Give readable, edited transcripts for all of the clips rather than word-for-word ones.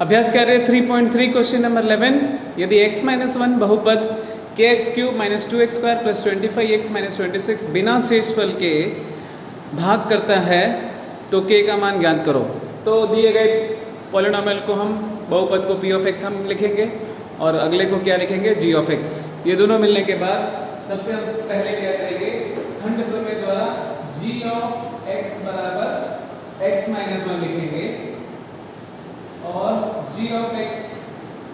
अभ्यास कार्य 3.3 question number 11। यदि x माइनस 1 बहुपद के x cube minus 2x square plus 25x minus 26 बिना शेषफल के भाग करता है तो k का मान ज्ञात करो। तो दिए गए पॉलिनोमियल को हम बहुपद को p ऑफ x हम लिखेंगे और अगले को क्या लिखेंगे g ऑफ x। ये दोनों मिलने के बाद सबसे हम पहले क्या करेंगे, खंड प्रमेय द्वारा g ऑफ x बराबर x माइनस 1 लिखेंगे और g ऑफ x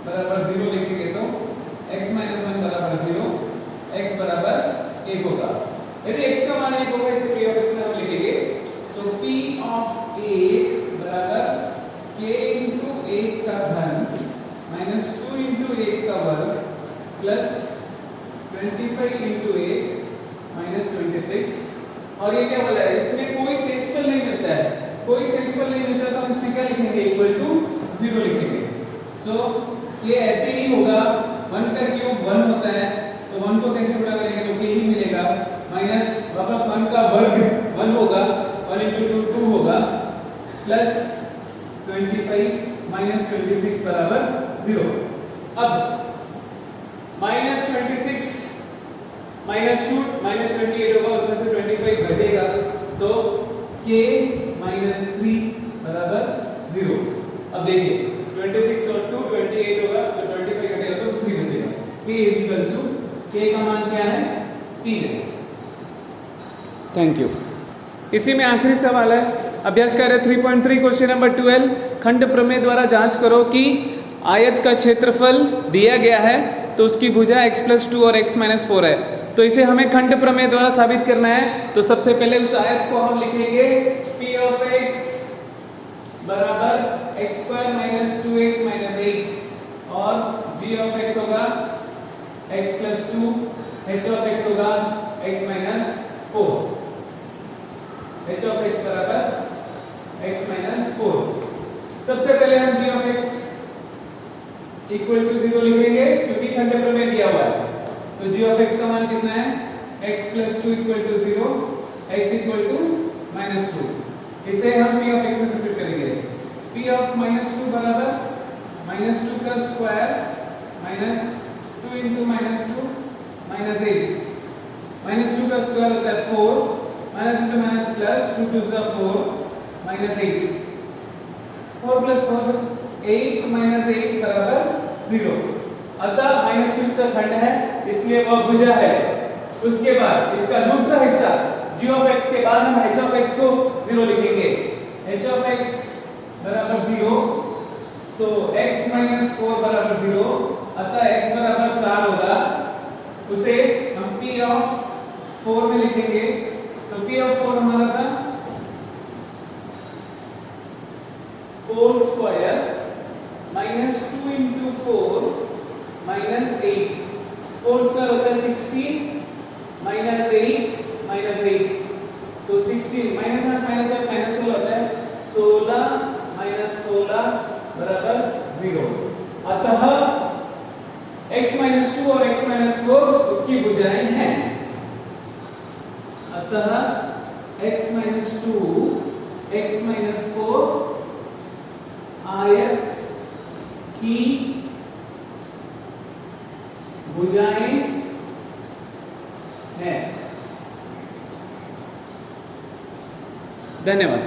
बराबर 0 लिखेंगे तो x माइनस 1 बराबर 0, x बराबर 1 होगा। यदि x का मान 1 होगा इसे p ऑफ x में हम लिखेंगे तो p ऑफ 1 बराबर k इंटू 1 का घन माइनस 2 इंटू 1 का वर्ग प्लस 25 इंटू 1 माइनस 26। और ये क्या बोला है, इसमें कोई शेषफल नहीं मिलता है, कोई शेषफल नहीं मिलता तो हम इसमें क्या लिखेंगे, इक्वल टू 0 लिखेंगे। सो ये ऐसे ही होगा, 1 का क्यूब 1 होता है तो 1 को कैसे गुणा करेंगे तो k ही मिलेगा, माइनस वापस 1 का वर्ग 1 होगा, 1 इंटू 2 2 होगा, प्लस 25 माइनस 26 बराबर 0। अब माइनस 26 माइनस 2 माइनस 28 होगा, उसमें से 25 घटेगा तो k माइनस 3 बराबर 0। अब देखिए 26 और 2 28 होगा तो 25 घटेगा तो 3 बचेगा। k is equals to, k का मान क्या है, 3 है। Thank you. इसी में आखिरी सवाल है, अभ्यास कार्य 3.3 क्वेश्चन नंबर 12। खंड प्रमेय द्वारा जांच करो कि आयत का क्षेत्रफल दिया गया है तो उसकी भुजा x प्लस 2 और x माइनस 4 है। तो इसे हमें खंड प्रमेय द्वारा साबित करना है। तो सबसे पहले उस आयत को हम लिखेंगे p ऑफ x बराबर x square minus 2x minus 8 और g ऑफ x होगा x plus 2, h of x होगा x minus 4, h of x बराबर x माइनस 4। सबसे पहले हम g of x equal to 0 लिखेंगे क्योंकि खंड प्रमेय दिया हुआ है। तो g ऑफ x का मान कितना है, x plus 2 equal to 0, x equal to minus 2। इसे हम p ऑफ x से सब्स्टिट्यूट करेंगे। p ऑफ माइनस 2 बराबर माइनस 2 का square minus 2 into minus 2 minus 8। Minus 2 का स्क्वायर होता है 4, minus into minus plus 2 to 4 minus 8, 4 plus 4 8 minus 8 बराबर 0। अतः माइनस 2 इसका खंड है इसलिए वह भुजा है। उसके बाद इसका दूसरा हिस्सा g ऑफ x के बाद हम h ऑफ x को 0 लिखेंगे। h ऑफ x बराबर 0, सो x माइनस 4 बराबर 0, अतः x बराबर 4 होगा। उसे हम p ऑफ 4 में लिखेंगे। तो p ऑफ 4 हमारा था 4 square minus 2 into 4 minus 8, 4 square होता है 16 माइनस 8 माइनस 8, तो 16 माइनस 8 माइनस 8 माइनस 16 होता है 16 माइनस 16 बराबर 0। अतः x माइनस 2 और x माइनस 4 उसकी भुजाएं हैं। अतः x माइनस 2 x माइनस 4 आयत की भुजाएं हैं। धन्यवाद।